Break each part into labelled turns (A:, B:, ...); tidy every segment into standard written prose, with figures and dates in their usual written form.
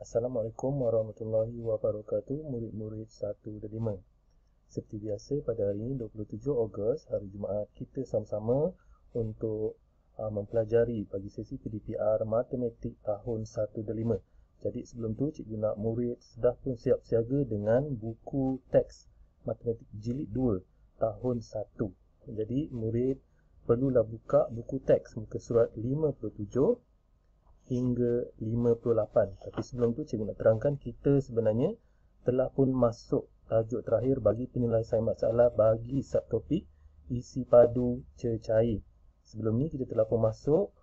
A: Assalamualaikum warahmatullahi wabarakatuh, murid-murid 1 dan 5. Seperti biasa, pada hari ini 27 Ogos, hari Jumaat, kita sama-sama untuk mempelajari bagi sesi PDPR Matematik tahun 1 dan 5. Jadi sebelum tu, cikgu nak murid sudah pun siap siaga dengan buku teks Matematik Jilid 2 tahun 1. Jadi murid perlulah buka buku teks muka surat 57 hingga 58. Tapi sebelum tu cikgu nak terangkan kita sebenarnya telah pun masuk tajuk terakhir bagi penyelesaian masalah bagi subtopik isi padu cecair. Sebelum ni kita telah pun masuk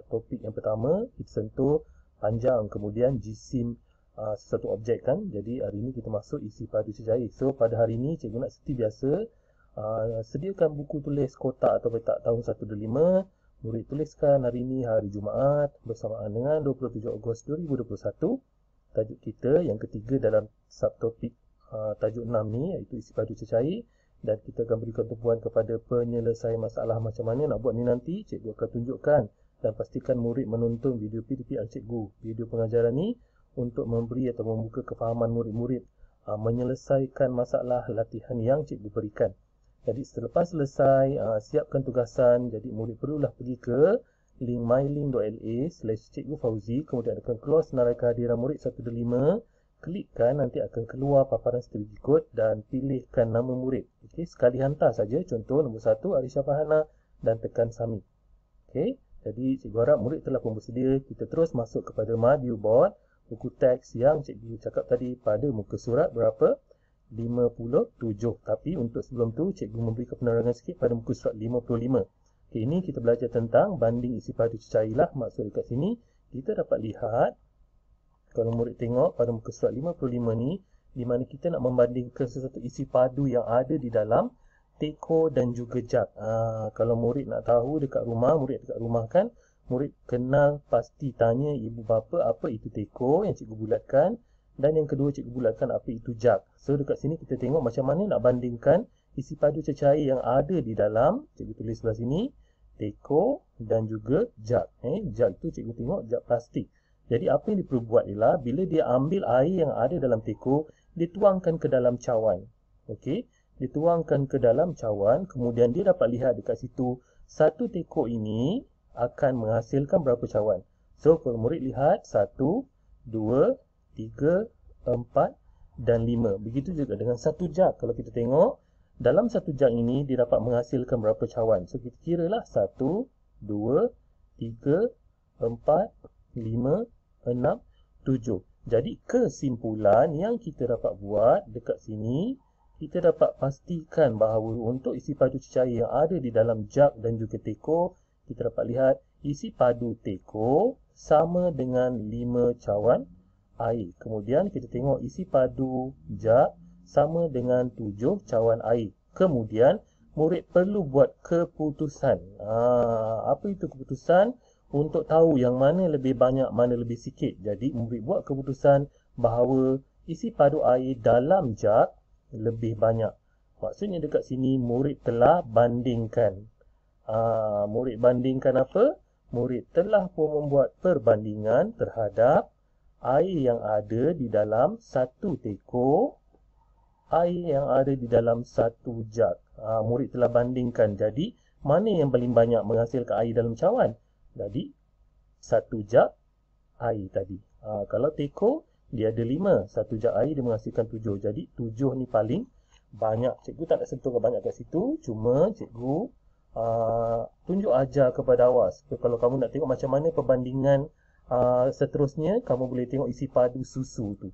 A: topik yang pertama, kita sentuh panjang, kemudian jisim sesuatu objek kan. Jadi hari ini kita masuk isi padu cecair. So pada hari ini cikgu nak seperti biasa sediakan buku tulis kotak atau petak tahun 1 dan 5. Murid tuliskan hari ini hari Jumaat bersamaan dengan 27 Ogos 2021. Tajuk kita yang ketiga dalam subtopik tajuk 6 ni, iaitu isi padu cecair. Dan kita akan berikan tumpuan kepada penyelesaian masalah macam mana nak buat ni nanti. Cikgu akan tunjukkan dan pastikan murid menonton video PDPR cikgu, video pengajaran ni, untuk memberi atau membuka kefahaman murid-murid menyelesaikan masalah latihan yang cikgu berikan. Jadi selepas selesai, siapkan tugasan. Jadi murid perlulah pergi ke link mylink.la/cikgu Fauzi. Kemudian akan keluar senarai kehadiran murid 1 dan 5. Klikkan, nanti akan keluar paparan seperti berikut dan pilihkan nama murid. Okey, sekali hantar saja. Contoh nombor 1 Arisha Fahana dan tekan submit. Okey, jadi cikgu harap murid telah pun bersedia. Kita terus masuk kepada Madu Board, buku teks yang cikgu cakap tadi pada muka surat berapa? 57. Tapi untuk sebelum tu cikgu memberikan penerangan sikit pada muka surat 55. Okay, ini kita belajar tentang banding isi padu cecair lah. Maksud dekat sini kita dapat lihat, kalau murid tengok pada muka surat 55 ni, di mana kita nak membandingkan sesuatu isi padu yang ada di dalam teko dan juga jug. Kalau murid nak tahu dekat rumah, murid dekat rumah kan, murid kenal pasti tanya ibu bapa apa itu teko yang cikgu bulatkan. Dan yang kedua, cikgu bulatkan apa itu jug. So dekat sini kita tengok macam mana nak bandingkan isi padu cecair yang ada di dalam, cikgu tulis sebelah sini, teko dan juga jug. Jug tu cikgu tengok jug plastik. Jadi apa yang dia perlu buat ialah, bila dia ambil air yang ada dalam teko, dia tuangkan ke dalam cawan. Okey, dia tuangkan ke dalam cawan, kemudian dia dapat lihat dekat situ, satu teko ini akan menghasilkan berapa cawan. So kalau murid lihat 1, 2, 3, 4 dan 5. Begitu juga dengan satu jug. Kalau kita tengok dalam satu jug ini dia dapat menghasilkan berapa cawan. So kita kira lah 1, 2, 3, 4, 5, 6, 7. Jadi kesimpulan yang kita dapat buat dekat sini, kita dapat pastikan bahawa untuk isi padu cecair yang ada di dalam jug dan juga teko, kita dapat lihat isi padu teko sama dengan 5 cawan air. Kemudian kita tengok isi padu jug sama dengan 7 cawan air. Kemudian murid perlu buat keputusan. Apa itu keputusan? Untuk tahu yang mana lebih banyak, mana lebih sikit. Jadi murid buat keputusan bahawa isi padu air dalam jug lebih banyak. Maksudnya dekat sini murid telah bandingkan. Murid bandingkan apa? Murid telah pun membuat perbandingan terhadap air yang ada di dalam satu teko, air yang ada di dalam satu jug. Murid telah bandingkan. Jadi mana yang paling banyak menghasilkan air dalam cawan? Jadi satu jug air tadi. Kalau teko dia ada 5, satu jug air dia menghasilkan 7. Jadi 7 ni paling banyak. Cikgu tak nak sentuh banyak kat situ, cuma cikgu tunjuk ajar kepada awak. So, kalau kamu nak tengok macam mana perbandingan seterusnya, kamu boleh tengok isi padu susu tu.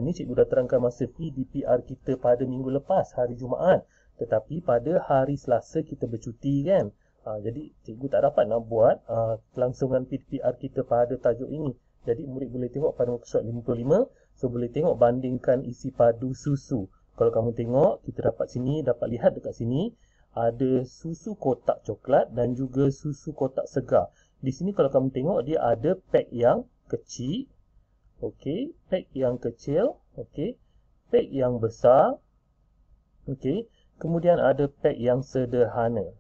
A: Ni cikgu dah terangkan masa PDPR kita pada minggu lepas, hari Jumaat. Tetapi pada hari Selasa kita bercuti kan. Jadi cikgu tak dapat nak buat kelangsungan PDPR kita pada tajuk ini. Jadi murid boleh tengok pada muka surat 55. So boleh tengok bandingkan isi padu susu. Kalau kamu tengok, kita dapat sini, dapat lihat dekat sini, ada susu kotak coklat dan juga susu kotak segar. Di sini kalau kamu tengok dia ada pack yang kecil, okey, pack yang kecil, okey, pack yang besar, okey, kemudian ada pack yang sederhana.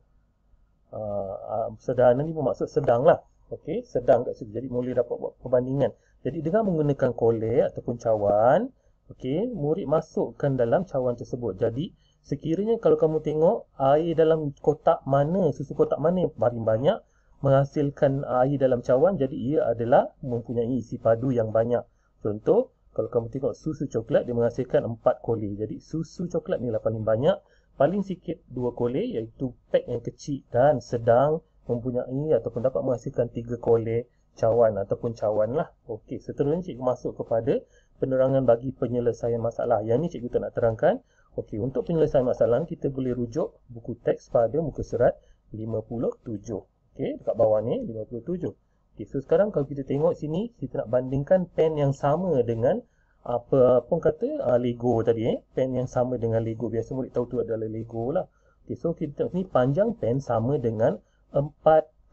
A: Sederhana ni bermaksud sedang lah, okey, sedang kat situ. Jadi boleh dapat buat perbandingan. Jadi dengan menggunakan kolek ataupun cawan, okey, murid masukkan dalam cawan tersebut. Jadi sekiranya kalau kamu tengok air dalam kotak mana, susu kotak mana yang paling banyak menghasilkan air dalam cawan, jadi ia adalah mempunyai isi padu yang banyak. Contoh, kalau kamu tengok susu coklat, dia menghasilkan 4 kolek. Jadi susu coklat ni lah paling banyak. Paling sikit 2 kolek, iaitu pak yang kecil dan sedang mempunyai ataupun dapat menghasilkan 3 kolek cawan ataupun cawan lah. Okey, seterusnya cikgu masuk kepada penerangan bagi penyelesaian masalah. Yang ni cikgu tak nak terangkan. Okey, untuk penyelesaian masalah kita boleh rujuk buku teks pada muka surat 57. Okey, dekat bawah ni 57. Okey, so sekarang kalau kita tengok sini, kita nak bandingkan pen yang sama dengan apa kata Lego tadi pen yang sama dengan Lego. Biasa murid tahu tu adalah Lego lah. Okey, so kita tengok ni panjang pen sama dengan 4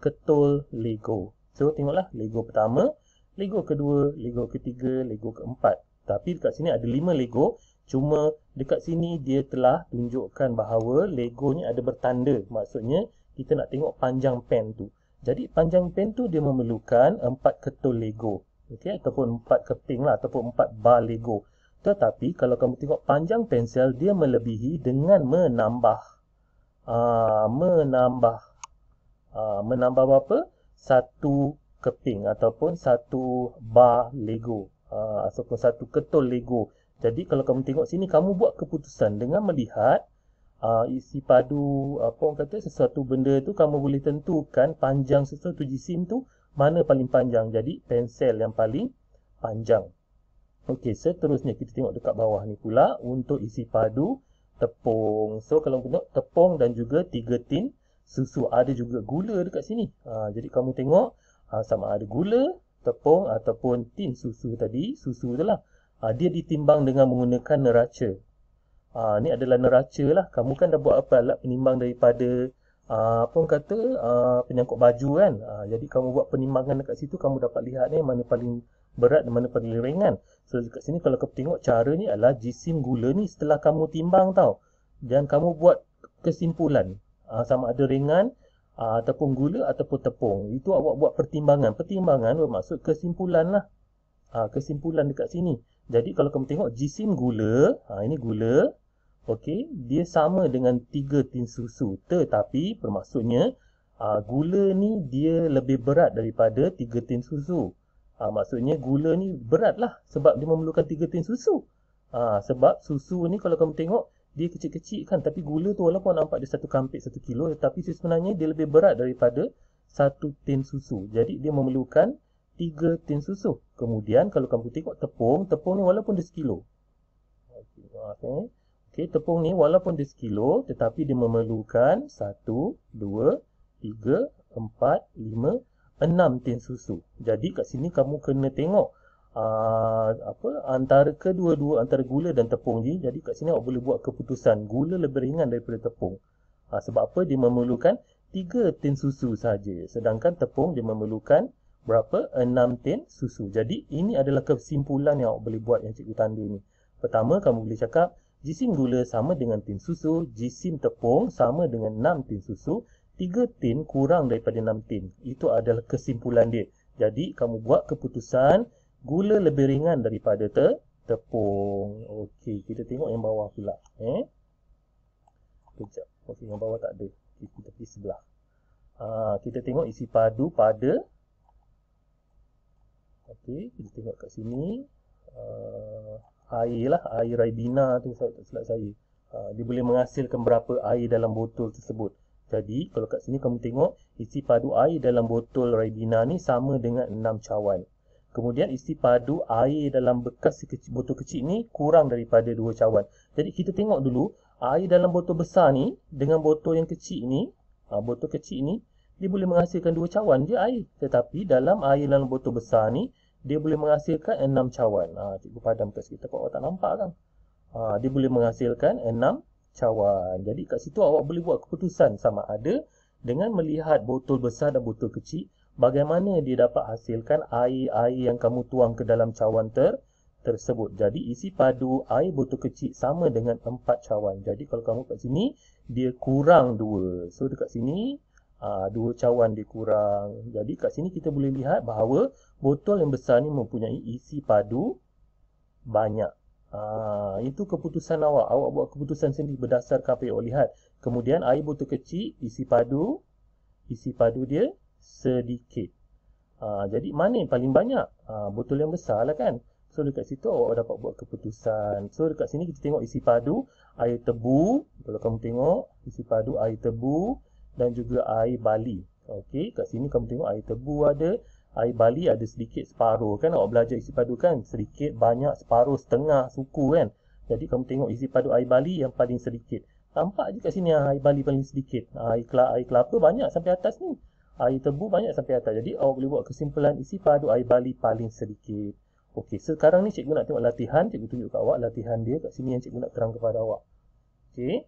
A: ketul Lego. So tengoklah Lego pertama, Lego kedua, Lego ketiga, Lego keempat. Tapi dekat sini ada 5 Lego. Cuma dekat sini dia telah tunjukkan bahawa Lego ni ada bertanda. Maksudnya kita nak tengok panjang pen tu. Jadi panjang pen tu dia memerlukan 4 ketul Lego. Okey, ataupun 4 keping lah, ataupun 4 bar Lego. Tetapi kalau kamu tengok panjang pensel, dia melebihi dengan menambah berapa? 1 keping ataupun 1 bar Lego, ataupun 1 ketul Lego. Jadi kalau kamu tengok sini, kamu buat keputusan dengan melihat isi padu sesuatu benda tu, kamu boleh tentukan panjang sesuatu jisim tu mana paling panjang. Jadi pensel yang paling panjang. Okey, seterusnya kita tengok dekat bawah ni pula untuk isi padu tepung. So kalau tengok tepung dan juga 3 tin susu, ada juga gula dekat sini. Jadi kamu tengok sama ada gula, tepung ataupun tin susu tadi, susu tu lah. Dia ditimbang dengan menggunakan neraca. Ni adalah neraca lah. Kamu kan dah buat apa alat penimbang daripada penyangkut baju kan. Jadi kamu buat penimbangan dekat situ, kamu dapat lihat ni mana paling berat dan mana paling ringan. So dekat sini kalau kamu tengok cara ni adalah jisim gula ni setelah kamu timbang tau. Dan kamu buat kesimpulan sama ada ringan ataupun gula ataupun tepung. Itu awak buat pertimbangan. Pertimbangan bermaksud kesimpulan lah. Kesimpulan dekat sini. Jadi kalau kamu tengok jisim gula, ini gula. Okey, dia sama dengan 3 tin susu. Tetapi bermaksudnya gula ni dia lebih berat daripada 3 tin susu. Maksudnya gula ni berat lah sebab dia memerlukan 3 tin susu. Sebab susu ni kalau kamu tengok dia kecil-kecil kan, tapi gula tu walaupun nampak dia 1 kampit 1 kilo, tetapi sebenarnya dia lebih berat daripada 1 tin susu. Jadi dia memerlukan 3 tin susu. Kemudian kalau kamu tengok tepung ni walaupun dia sekilo. Okey, tepung ni walaupun dia sekilo, tetapi dia memerlukan 1, 2, 3, 4, 5, 6 tin susu. Jadi kat sini kamu kena tengok antara kedua-dua, antara gula dan tepung ni. Jadi kat sini awak boleh buat keputusan gula lebih ringan daripada tepung. Sebab apa? Dia memerlukan 3 tin susu saja. Sedangkan tepung dia memerlukan berapa? 6 tin susu. Jadi ini adalah kesimpulan yang awak boleh buat yang cikgu tanda ni. Pertama, kamu boleh cakap jisim gula sama dengan tin susu, jisim tepung sama dengan 6 tin susu, 3 tin kurang daripada 6 tin. Itu adalah kesimpulan dia. Jadi kamu buat keputusan gula lebih ringan daripada tepung. Okey, kita tengok yang bawah pula. Kejap. Okey, yang bawah tak ada. Kita pergi sebelah. Kita tengok isi padu pada. Okey, kita tengok kat sini. Air lah, air Ribena tu, saya tak silap saya. Dia boleh menghasilkan berapa air dalam botol tersebut. Jadi kalau kat sini kamu tengok isi padu air dalam botol Ribena ni sama dengan 6 cawan. Kemudian isi padu air dalam bekas botol kecil ni kurang daripada 2 cawan. Jadi kita tengok dulu air dalam botol besar ni dengan botol yang kecil ni, botol kecil ni dia boleh menghasilkan 2 cawan je air. Tetapi dalam air dalam botol besar ni dia boleh menghasilkan 6 cawan. Cikgu padam kat situ, takut awak tak nampak kan. Dia boleh menghasilkan 6 cawan. Jadi kat situ awak boleh buat keputusan sama ada dengan melihat botol besar dan botol kecil, bagaimana dia dapat hasilkan air-air yang kamu tuang ke dalam cawan tersebut. Jadi isi padu air botol kecil sama dengan 4 cawan. Jadi kalau kamu kat sini dia kurang 2. So dekat sini 2 cawan dia kurang. Jadi kat sini kita boleh lihat bahawa botol yang besar ni mempunyai isi padu banyak. Itu keputusan awak. Awak buat keputusan sendiri berdasarkan apa yang awak lihat. Kemudian air botol kecil, isi padu dia sedikit. Jadi mana yang paling banyak? Botol yang besar lah kan. So dekat situ awak dapat buat keputusan. So dekat sini kita tengok isi padu, air tebu. Kalau kamu tengok isi padu, air tebu dan juga air bali. Okey, kat sini kamu tengok air tebu ada, air bali ada sedikit separuh kan. Awak belajar isi padu kan, sedikit, banyak, separuh, setengah, suku kan. Jadi kamu tengok isi padu air bali yang paling sedikit. Nampak je kat sini air bali paling sedikit. Air kelapa banyak sampai atas ni. Air tebu banyak sampai atas. Jadi awak boleh buat kesimpulan isi padu air bali paling sedikit. Okey, sekarang ni cikgu nak tengok latihan. Cikgu tunjuk kat awak latihan dia. Kat sini yang cikgu nak terang kepada awak. Okey.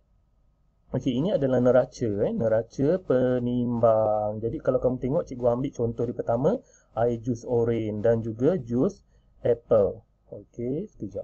A: Okey, ini adalah neraca. Neraca penimbang. Jadi kalau kamu tengok, cikgu ambil contoh di pertama. Air jus oren dan juga jus apple. Okey, sekejap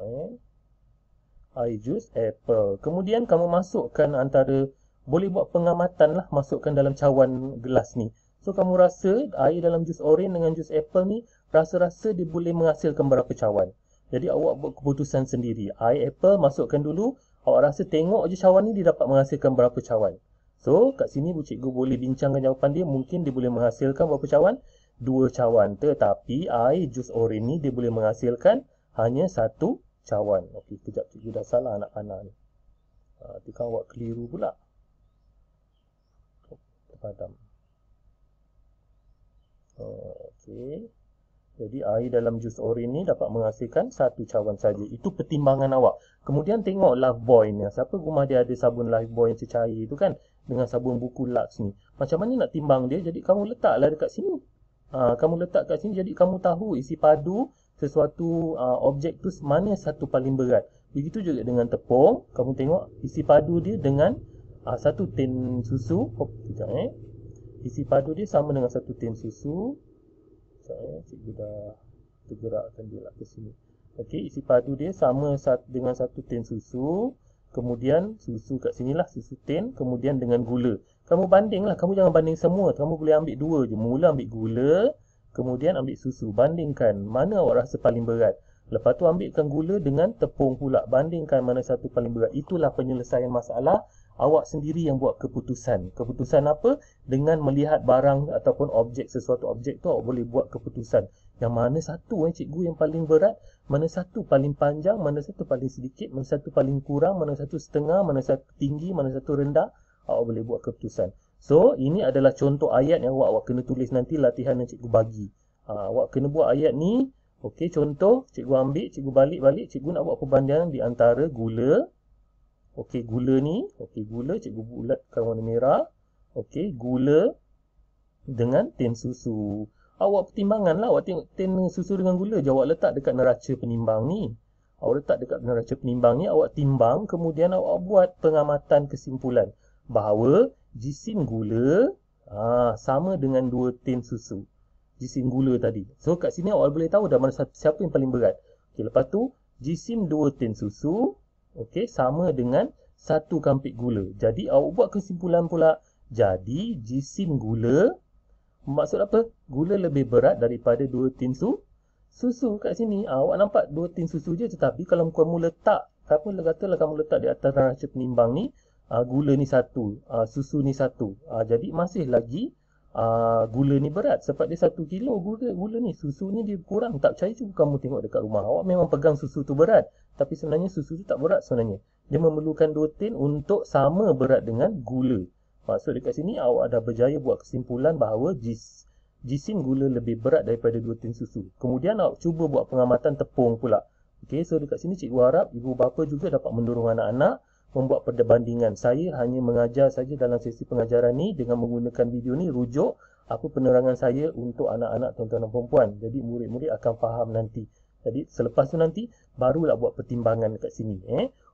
A: air jus apple. Kemudian kamu masukkan antara, boleh buat pengamatan lah, masukkan dalam cawan gelas ni. So kamu rasa air dalam jus oren dengan jus apple ni, rasa-rasa dia boleh menghasilkan berapa cawan. Jadi awak buat keputusan sendiri. Air apple masukkan dulu. Awak rasa tengok je cawan ni dia dapat menghasilkan berapa cawan. So kat sini cikgu boleh bincangkan jawapan dia. Mungkin dia boleh menghasilkan berapa cawan? 2 cawan. Tetapi air jus oren ni dia boleh menghasilkan hanya 1 cawan. Okey, kejap cikgu dah salah anak panah ni. Nanti kan awak keliru pula. Terpadam. Okey. Jadi air dalam jus oren ni dapat menghasilkan 1 cawan saja. Itu pertimbangan awak. Kemudian tengok Lifebuoy ni. Siapa rumah dia ada sabun Lifebuoy yang cecair tu kan? Dengan sabun buku Lux ni. Macam mana nak timbang dia? Jadi kamu letaklah dekat sini. Kamu letak kat sini. Jadi kamu tahu isi padu sesuatu objek tu mana satu paling berat. Begitu juga dengan tepung. Kamu tengok isi padu dia dengan 1 tin susu. Sekejap isi padu dia sama dengan 1 tin susu. Cikgu dah tergerakkan dia lah ke sini. Okey, isi padu dia sama dengan 1 tin susu. Kemudian susu kat sini lah, susu tin. Kemudian dengan gula. Kamu banding lah, kamu jangan banding semua. Kamu boleh ambil 2 je. Mula ambil gula, kemudian ambil susu. Bandingkan mana awak rasa paling berat. Lepas tu ambilkan gula dengan tepung pula. Bandingkan mana satu paling berat. Itulah penyelesaian masalah. Awak sendiri yang buat keputusan. Keputusan apa? Dengan melihat barang ataupun objek, sesuatu objek tu awak boleh buat keputusan. Yang mana satu cikgu yang paling berat, mana satu paling panjang, mana satu paling sedikit, mana satu paling kurang, mana satu setengah, mana satu tinggi, mana satu rendah. Awak boleh buat keputusan. So, ini adalah contoh ayat yang awak kena tulis nanti latihan yang cikgu bagi. Awak kena buat ayat ni. Okey, contoh, cikgu ambil, cikgu balik-balik, cikgu nak buat perbandingan di antara gula. Okey, gula ni, gula cikgu bulatkan warna merah. Okey, gula dengan tin susu. Awak pertimbangan lah, awak tengok tin susu dengan gula je awak letak dekat neraca penimbang ni. Awak letak dekat neraca penimbang ni, awak timbang, kemudian awak buat pengamatan kesimpulan bahawa jisim gula sama dengan 2 tin susu. Jisim gula tadi. So kat sini awak boleh tahu dah mana siapa yang paling berat. Okey, lepas tu jisim 2 tin susu sama dengan 1 kampit gula. Jadi awak buat kesimpulan pula. Jadi jisim gula, maksud apa? Gula lebih berat daripada 2 tin susu kat sini. Awak nampak 2 tin susu je, tetapi kalau kamu letak, katalah kamu letak di atas neraca penimbang ni, gula ni 1, susu ni 1. Jadi masih lagi gula ni berat sebab dia 1 kilo gula ni. Susu ni dia kurang. Tak percaya cuba kamu tengok dekat rumah. Awak memang pegang susu tu berat, tapi sebenarnya susu tu tak berat sebenarnya. Dia memerlukan 2 tin untuk sama berat dengan gula. Maksud dekat sini awak dah berjaya buat kesimpulan bahawa jisim gula lebih berat daripada 2 tin susu. Kemudian awak cuba buat pengamatan tepung pula. Okey, so dekat sini cikgu harap ibu bapa juga dapat mendorong anak-anak membuat perbandingan. Saya hanya mengajar saja dalam sesi pengajaran ni dengan menggunakan video ni rujuk apa penerangan saya untuk anak-anak tuan-tuan dan puan-puan. Jadi murid-murid akan faham nanti. Jadi selepas tu nanti barulah buat pertimbangan dekat sini.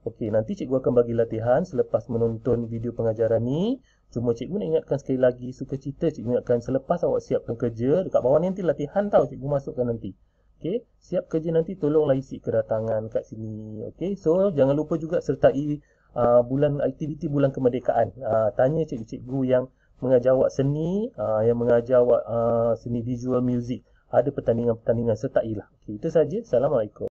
A: Okey, nanti cikgu akan bagi latihan selepas menonton video pengajaran ni. Cuma cikgu nak ingatkan sekali lagi, sukacita cikgu ingatkan selepas awak siapkan kerja, dekat bawah ni nanti latihan tau cikgu masukkan nanti. Okey, siap kerja nanti tolonglah isi kedatangan kat sini. Okey, so jangan lupa juga sertai aktiviti bulan kemerdekaan. Tanya cikgu-cikgu yang mengajar awak seni, yang mengajar awak seni visual music. Ada pertandingan-pertandingan sertailah. Okay, itu saja. Assalamualaikum.